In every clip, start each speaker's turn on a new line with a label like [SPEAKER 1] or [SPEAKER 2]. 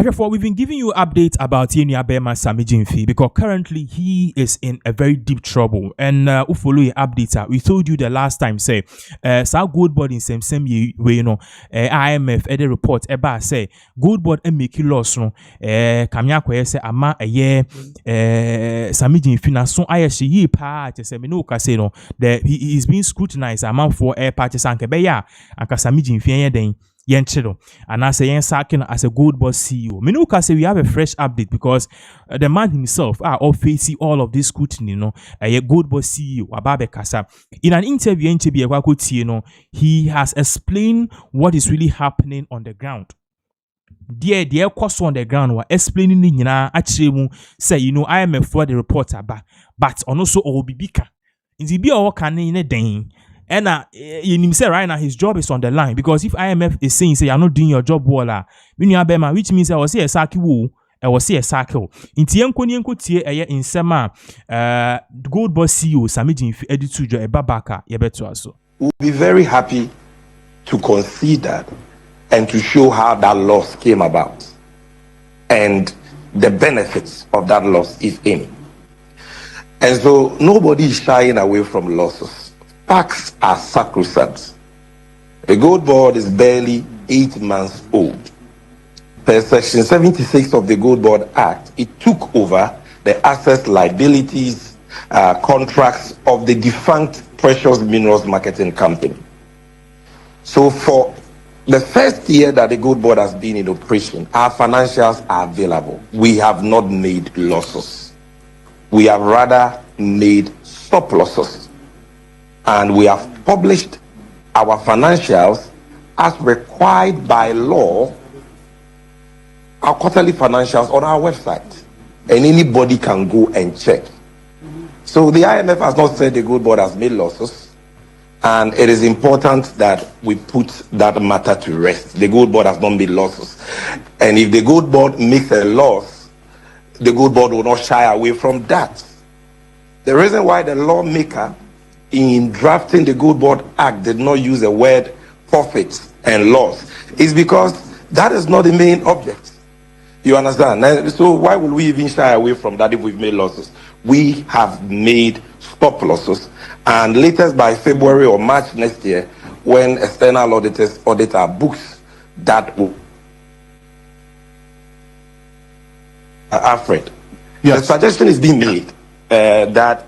[SPEAKER 1] Therefore, we've been giving you updates about Yenia Bema Sammy Gyamfi because currently he is in a very deep trouble. And follow your updates. We told you the last time, say, GoldBod in same way, you know, IMF the report about say GoldBod and make loss no Kamya Kwe say ama a year Sammy Gyamfi na so ayashi ye pa say me no ka say no that he is being scrutinized amount for air parties and kebeya and Sammy Gyamfi den Yenchero, and as a yen sacking as a GoldBod CEO. Menuka say we have a fresh update because the man himself are all facing all of this scrutiny, you know, a GoldBod CEO, Ababe Kasa. In an interview, you know, he has explained what is really happening on the ground. Dear course on the ground were explaining you know, actually say, you know, I am a for the reporter, but also Obibika. In the be all can in a day. And you say right now his job is on the line because if IMF is saying say you're not doing your job well, which means I was say a saki woo, I was say a cycle. In Tienko tie in Sema GoldBod CEO Sammy Gyamfi editujo e babaka yebeto aso.
[SPEAKER 2] We'll be very happy to concede that and to show how that loss came about and the benefits of that loss, if any. And so nobody is shying away from losses. Facts are sacrosanct. The GoldBod is barely 8 months old. Per Section 76 of the GoldBod Act, it took over the assets, liabilities, contracts of the defunct Precious Minerals Marketing Company. So for the first year that the GoldBod has been in operation, our financials are available. We have not made losses. We have rather made surpluses. And we have published our financials as required by law, our quarterly financials on our website. And anybody can go and check. So the IMF has not said the GoldBod has made losses. And it is important that we put that matter to rest. The GoldBod has not made losses. And if the GoldBod makes a loss, the GoldBod will not shy away from that. The reason why the lawmaker in drafting the GoldBod Act did not use the word profits and loss is because that is not the main object. You understand? So why will we even shy away from that if we've made losses? We have made stop losses, and latest by February or March next year, when external auditors audit our books, that will Alfred. Yes. The suggestion is being made that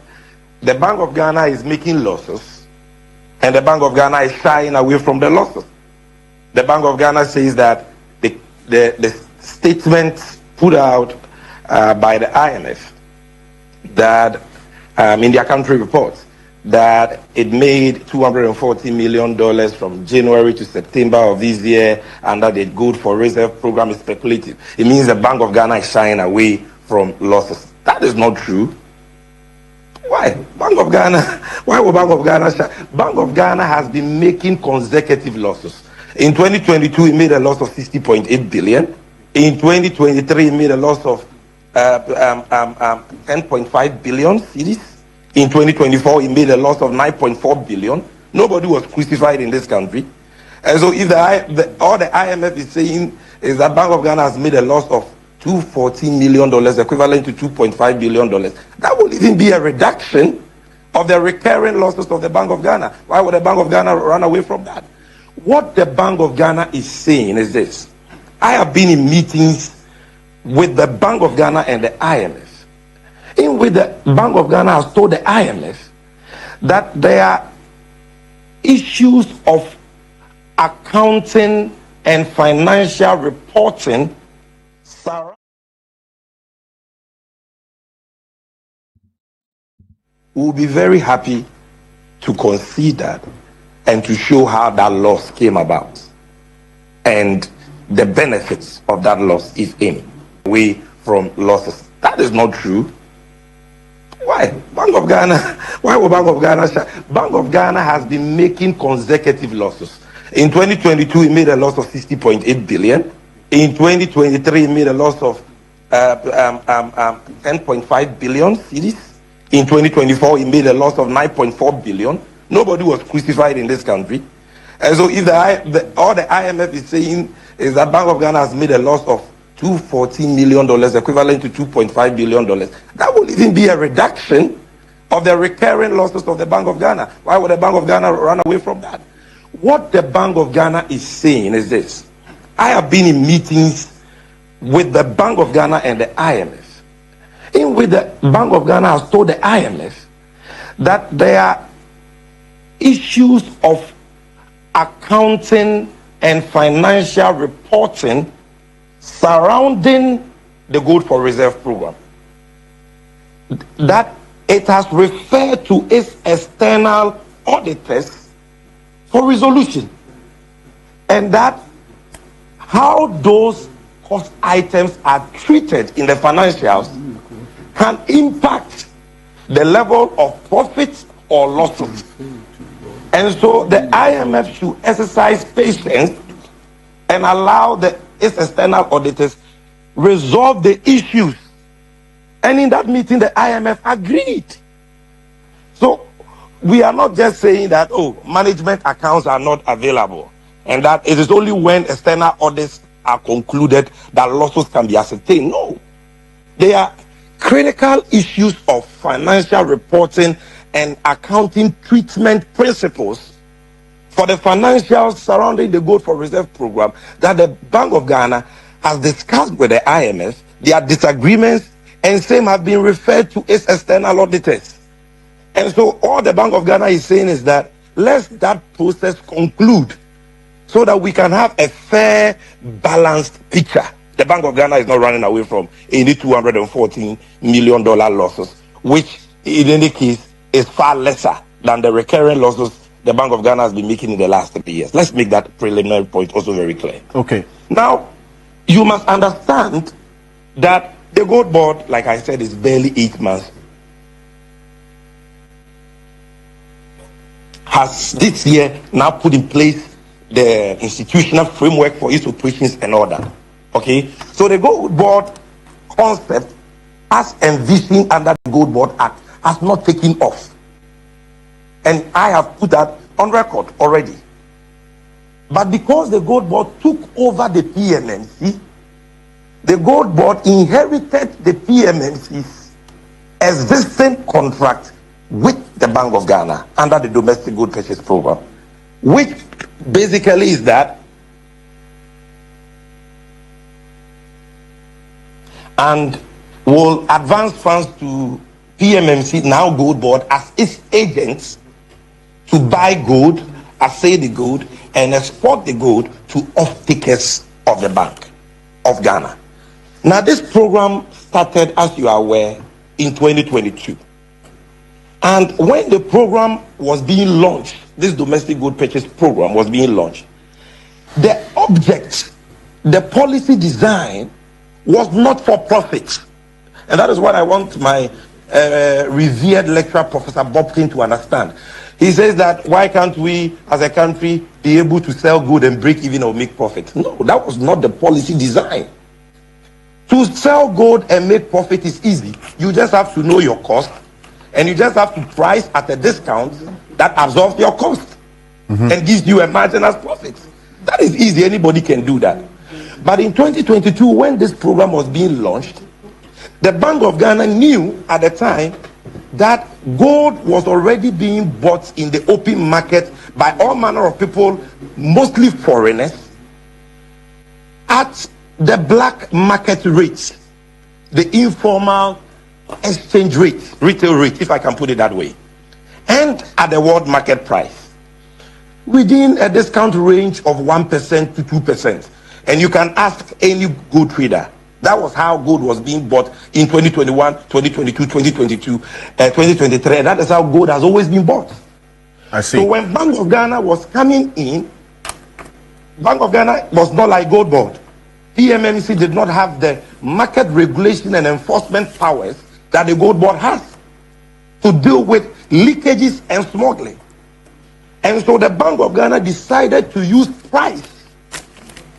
[SPEAKER 2] the Bank of Ghana is making losses, and the Bank of Ghana is shying away from the losses. The Bank of Ghana says that the statement put out by the IMF that in their country reports that it made $240 million from January to September of this year under the Gold for Reserve program is speculative. It means the Bank of Ghana is shying away from losses. That is not true. Why? Bank of Ghana, why would Bank of Ghana shy? Bank of Ghana has been making consecutive losses. In 2022, it made a loss of 60.8 billion. In 2023, it made a loss of 10.5 billion cedis. In 2024, it made a loss of 9.4 billion. Nobody was crucified in this country. And so if all the IMF is saying is that Bank of Ghana has made a loss of $214 million, equivalent to $2.5 billion, that will even be a reduction of the recurring losses of the Bank of Ghana. Why would the Bank of Ghana run away from that? What the Bank of Ghana is saying is this. I have been in meetings with the Bank of Ghana and the IMF, in which the Bank of Ghana has told the IMF that there are issues of accounting and financial reporting. We'll be very happy to concede that and to show how that loss came about and the benefits of that loss, if any, away from losses. That is not true. Why? Bank of Ghana, why would Bank of Ghana shy? Bank of Ghana has been making consecutive losses. In 2022, it made a loss of 60.8 billion. In 2023, it made a loss of 10.5 billion cedis. In 2024, it made a loss of 9.4 billion. Nobody was crucified in this country. And so if all the IMF is saying is that Bank of Ghana has made a loss of $214 million, equivalent to $2.5 billion. That will even be a reduction of the recurring losses of the Bank of Ghana. Why would the Bank of Ghana run away from that? What the Bank of Ghana is saying is this. I have been in meetings with the Bank of Ghana and the IMF, in which the Bank of Ghana has told the IMF that there are issues of accounting and financial reporting surrounding the Gold for Reserve program, that it has referred to its external auditors for resolution, and that how those cost items are treated in the financials can impact the level of profits or losses. And so the IMF should exercise patience and allow its external auditors resolve the issues. And in that meeting, the IMF agreed. So we are not just saying that, oh, management accounts are not available, and that it is only when external audits are concluded that losses can be ascertained. No. They are critical issues of financial reporting and accounting treatment principles for the financials surrounding the Gold for Reserve program that the Bank of Ghana has discussed with the IMF. Their disagreements and same have been referred to its external auditors. And so all the Bank of Ghana is saying is that let that process conclude so that we can have a fair, balanced picture. The Bank of Ghana is not running away from any $214 million losses, which in any case is far lesser than the recurring losses the Bank of Ghana has been making in the last 3 years. Let's make that preliminary point also very clear.
[SPEAKER 3] Okay.
[SPEAKER 2] Now, you must understand that the GoldBod, like I said, is barely 8 months. Has this year now put in place the institutional framework for its operations and all that. Okay? So the GoldBod concept, as envisioned under the GoldBod Act, has not taken off. And I have put that on record already. But because the GoldBod took over the PMMC, the GoldBod inherited the PMMC's existing contract with the Bank of Ghana under the domestic gold purchase program, which basically is that and will advance funds to PMMC, now GoldBod, as its agents to buy gold, assay the gold, and export the gold to off-takers of the Bank of Ghana. Now, this program started, as you are aware, in 2022. And when the program was being launched, this domestic gold purchase program was being launched, the object, the policy design was not for profit. And that is what I want my revered lecturer, Professor Bobkin, to understand. He says that why can't we, as a country, be able to sell gold and break even or make profit? No, that was not the policy design. To sell gold and make profit is easy. You just have to know your cost, and you just have to price at a discount that absorbs your cost and gives you a margin as profit. That is easy. Anybody can do that. But in 2022, when this program was being launched, the Bank of Ghana knew at the time that gold was already being bought in the open market by all manner of people, mostly foreigners, at the black market rate, the informal exchange rate, retail rate, if I can put it that way, and at the world market price, within a discount range of 1% to 2%. And you can ask any gold trader. That was how gold was being bought in 2021, 2022, 2022, 2023. And that is how gold has always been bought.
[SPEAKER 3] I see.
[SPEAKER 2] So when Bank of Ghana was coming in, Bank of Ghana was not like GoldBod. PMMC did not have the market regulation and enforcement powers that the GoldBod has to deal with leakages and smuggling. And so the Bank of Ghana decided to use price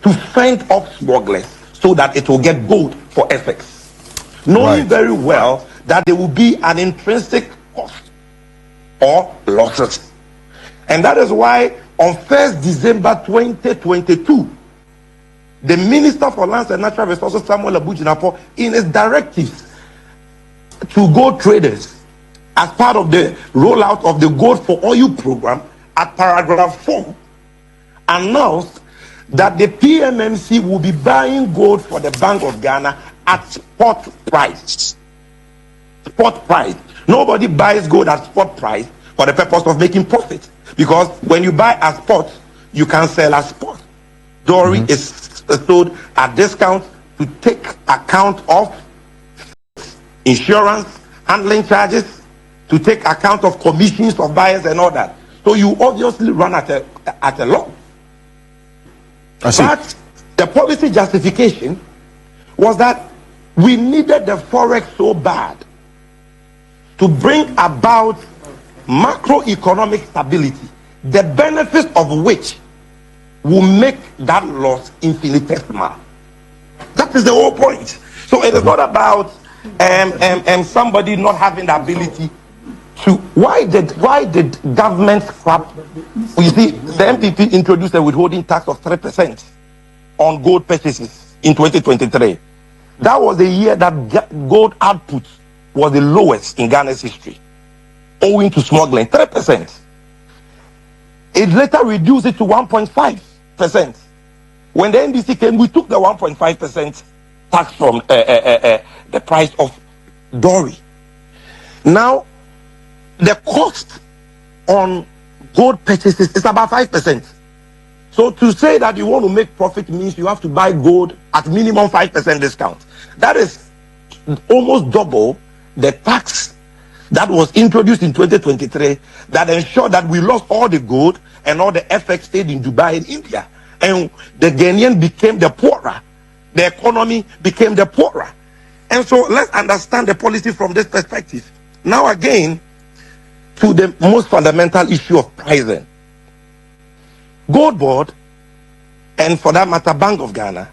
[SPEAKER 2] to fend off smugglers so that it will get gold for FX, knowing very well that there will be an intrinsic cost or losses. And that is why on 1st December 2022, the Minister for Lands and Natural Resources, Samuel Abujinapo, in his directives to gold traders as part of the rollout of the Gold for Oil program at paragraph 4, announced that the PMMC will be buying gold for the Bank of Ghana at spot price. Spot price. Nobody buys gold at spot price for the purpose of making profit, because when you buy at spot, you can sell at spot. Dory is sold at discount to take account of insurance, handling charges, to take account of commissions of buyers and all that. So you obviously run at a loss. But the policy justification was that we needed the forex so bad to bring about macroeconomic stability, the benefits of which will make that loss infinitesimal. That is the whole point. So it is not about somebody not having the ability to. Why did government scrap? You see, the NPP introduced a withholding tax of 3% on gold purchases in 2023. That was the year that gold output was the lowest in Ghana's history, owing to smuggling. 3%. It later reduced it to 1.5%. When the NDC came, we took the 1.5% tax from the price of Dory. Now, the cost on gold purchases is about 5%. So to say that you want to make profit means you have to buy gold at minimum 5% discount. That is almost double the tax that was introduced in 2023 that ensured that we lost all the gold and all the FX stayed in Dubai and India. And the Ghanaian became the poorer. The economy became the poorer. And so let's understand the policy from this perspective. Now again, to the most fundamental issue of pricing. GoldBod, and for that matter, Bank of Ghana,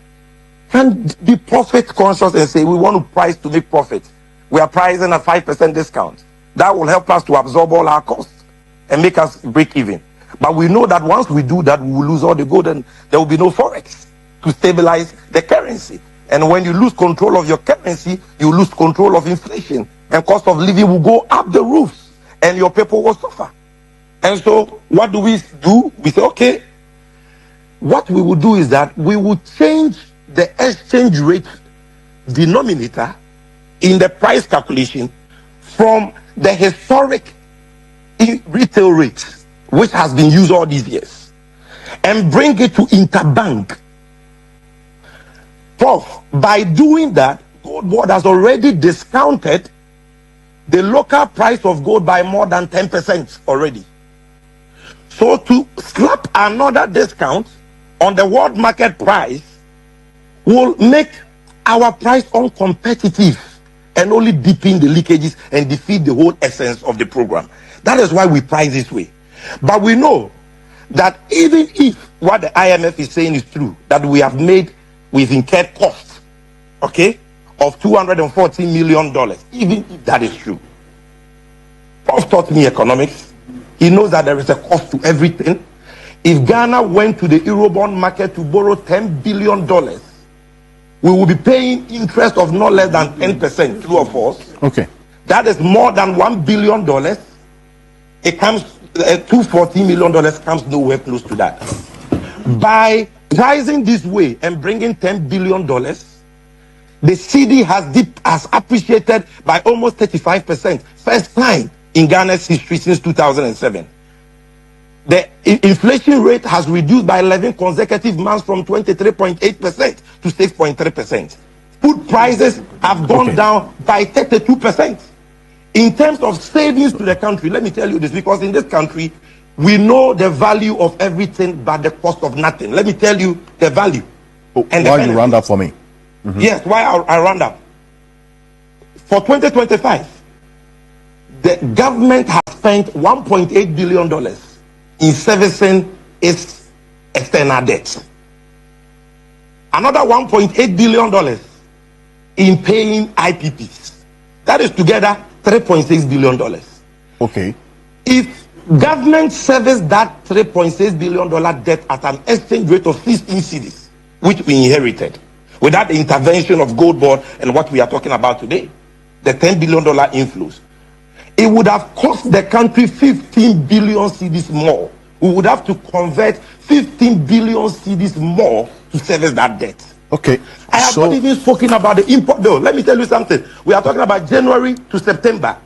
[SPEAKER 2] can be profit conscious and say we want to price to make profit. We are pricing at 5% discount. That will help us to absorb all our costs and make us break even. But we know that once we do that, we will lose all the gold and there will be no forex to stabilize the currency. And when you lose control of your currency, you lose control of inflation, and cost of living will go up the roofs and your people will suffer. And so what do? We say, okay, what we will do is that we will change the exchange rate denominator in the price calculation from the historic retail rate, which has been used all these years, and bring it to interbank. Prof, by doing that, GoldBod has already discounted the local price of gold by more than 10% already. So to slap another discount on the world market price will make our price uncompetitive and only deepen the leakages and defeat the whole essence of the program. That is why we price this way. But we know that even if what the IMF is saying is true, that we've incurred costs, okay, of $214 million, even if that is true. Prof taught me economics. He knows that there is a cost to everything. If Ghana went to the Eurobond market to borrow $10 billion, we will be paying interest of not less than 10%, true or false.
[SPEAKER 3] Okay.
[SPEAKER 2] That is more than $1 billion. It comes, $214 million comes nowhere close to that. By pricing this way and bringing $10 billion, the CD has appreciated by almost 35%. First time in Ghana's history since 2007. The inflation rate has reduced by 11 consecutive months from 23.8% to 6.3%. Food prices have gone down by 32%. In terms of savings to the country, let me tell you this, because in this country, we know the value of everything but the cost of nothing. Let me tell you the value.
[SPEAKER 3] And why you round up for me?
[SPEAKER 2] Yes, why I round up. For 2025, the government has spent $1.8 billion in servicing its external debt. Another $1.8 billion in paying IPPs. That is together $3.6 billion.
[SPEAKER 3] Okay.
[SPEAKER 2] If government serviced that $3.6 billion debt at an exchange rate of 16 cedis, which we inherited, without the intervention of GoldBod and what we are talking about today, the $10 billion inflows, it would have cost the country 15 billion cedis more. We would have to convert 15 billion cedis more to service that debt.
[SPEAKER 3] Okay.
[SPEAKER 2] I have not even spoken about the import bill. Let me tell you something. We are talking about January to September.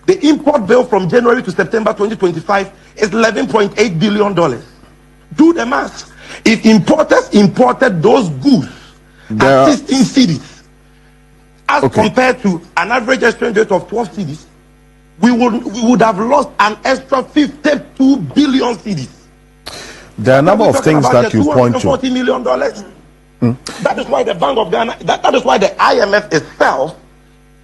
[SPEAKER 2] The import bill from January to September 2025 is $11.8 billion. Do the math. If importers imported those goods at 16 cities, as compared to an average exchange rate of 12 cities, we would have lost an extra 52 billion cedis.
[SPEAKER 3] There are a number of things that you point to.
[SPEAKER 2] $240 million. That is why the Bank of Ghana, that is why the IMF itself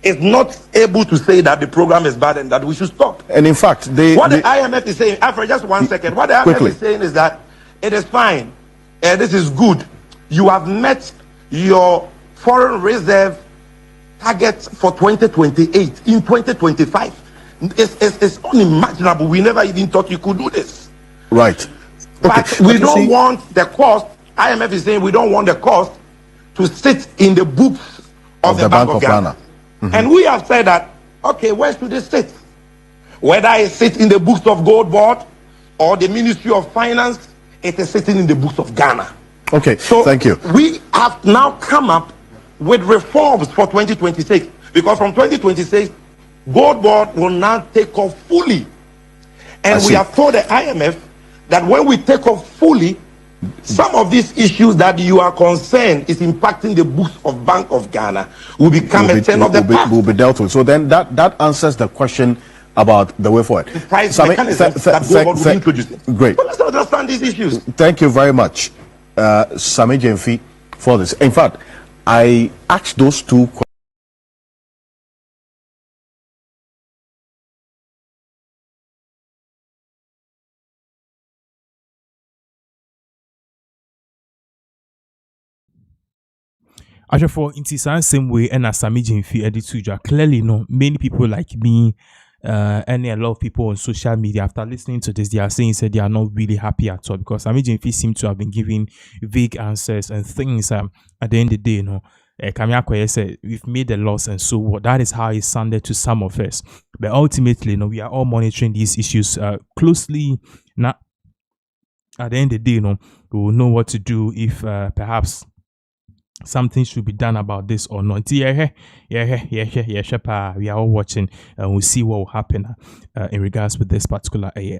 [SPEAKER 2] is not able to say that the program is bad and that we should stop.
[SPEAKER 3] And in fact, the
[SPEAKER 2] IMF is saying, Alfred, just 1 second. What the IMF is saying is that it is fine. This is good. You have met your foreign reserve target for 2028 in 2025. It's unimaginable. We never even thought you could do this.
[SPEAKER 3] Right.
[SPEAKER 2] But we don't want the cost. IMF is saying we don't want the cost to sit in the books of the Bank of Ghana. And we have said that, okay, where should it sit? Whether it sits in the books of GoldBod or the Ministry of Finance, it is sitting in the books of Ghana.
[SPEAKER 3] Okay, so thank you.
[SPEAKER 2] We have now come up with reforms for 2026, because from 2026, GoldBod will now take off fully. And we have told the IMF that when we take off fully, some of these issues that you are concerned is impacting the books of Bank of Ghana will become a turn of the past.
[SPEAKER 3] Will be dealt with. So then that answers the question about the way forward.
[SPEAKER 2] The price mechanism that GoldBod will introduce.
[SPEAKER 3] Great.
[SPEAKER 2] But let's understand these issues.
[SPEAKER 3] Thank you very much, Sammy Gyamfi, for this. In fact, I asked those two questions.
[SPEAKER 1] Actually, for instance, same way, and as Sammy Gyamfi edit to clearly, no, many people like me, and a lot of people on social media, after listening to this, they are saying they are not really happy at all, because Sammy Gyamfi seems to have been giving vague answers and things. At the end of the day, you know, Kamia said we've made a loss, and so what? That is how it sounded to some of us. But ultimately, you know, we are all monitoring these issues closely. Now, at the end of the day, you know, we will know what to do if perhaps something should be done about this or not. We are all watching, and we'll see what will happen in regards with this particular